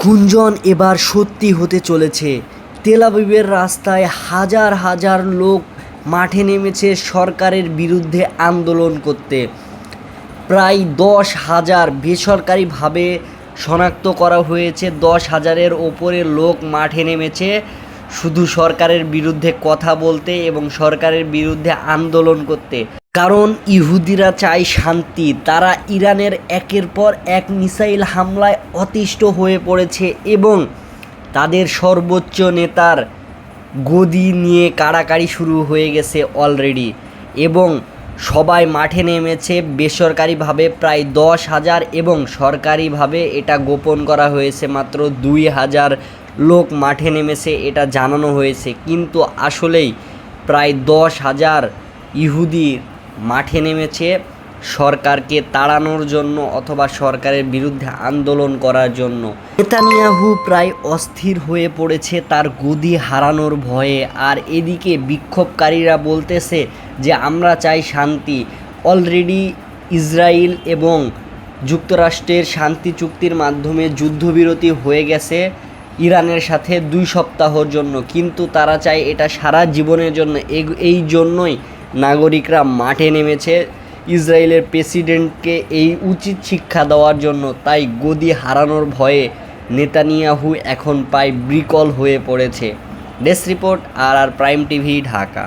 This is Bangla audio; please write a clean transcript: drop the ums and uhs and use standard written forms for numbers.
গুঞ্জন এবার সত্যি হতে চলেছে। তেল আবিবের রাস্তায় হাজার হাজার লোক মাঠে নেমেছে সরকারের বিরুদ্ধে আন্দোলন করতে। প্রায় 10,000 বেসরকারিভাবে শনাক্ত করা হয়েছে। 10,000-এর ওপরে লোক মাঠে নেমেছে শুধু সরকারের বিরুদ্ধে কথা বলতে এবং সরকারের বিরুদ্ধে আন্দোলন করতে। কারণ ইহুদিরা চায় শান্তি। তারা ইরানের একের পর এক মিসাইল হামলায় অতিষ্ঠ হয়ে পড়েছে এবং তাদের সর্বোচ্চ নেতার গদি নিয়ে কাড়াকাড়ি শুরু হয়ে গেছে অলরেডি, এবং সবাই মাঠে নেমেছে বেসরকারিভাবে প্রায় 10,000 এবং সরকারিভাবে এটা গোপন করা হয়েছে মাত্র 2,000 লোক মাঠে নেমেছে, এটা জানানো হয়েছে। কিন্তু আসলেই প্রায় 10,000 ইহুদি মাঠে নেমেছে সরকারকে তাড়ানোর জন্য অথবা সরকারের বিরুদ্ধে আন্দোলন করার জন্য। নেতানিয়াহু প্রায় অস্থির হয়ে পড়েছে তার গদি হারানোর ভয়ে। আর এদিকে বিক্ষোভকারীরা বলতেছে যে আমরা চাই শান্তি। অলরেডি ইসরায়েল এবং যুক্তরাষ্ট্রের শান্তি চুক্তির মাধ্যমে যুদ্ধবিরতি হয়ে গেছে ইরানের সাথে 2 সপ্তাহর জন্য, কিন্তু তারা চায় এটা সারা জীবনের জন্য। এই জন্যই নাগরিকরা মাঠে নেমেছে ইসরায়েলের প্রেসিডেন্টকে এই উচিত শিক্ষা দেওয়ার জন্য। তাই গদি হারানোর ভয়ে নেতানিয়াহু এখন প্রায় বিকল হয়ে পড়েছে। ডেস্ক রিপোর্ট, আর প্রাইম টিভি, ঢাকা।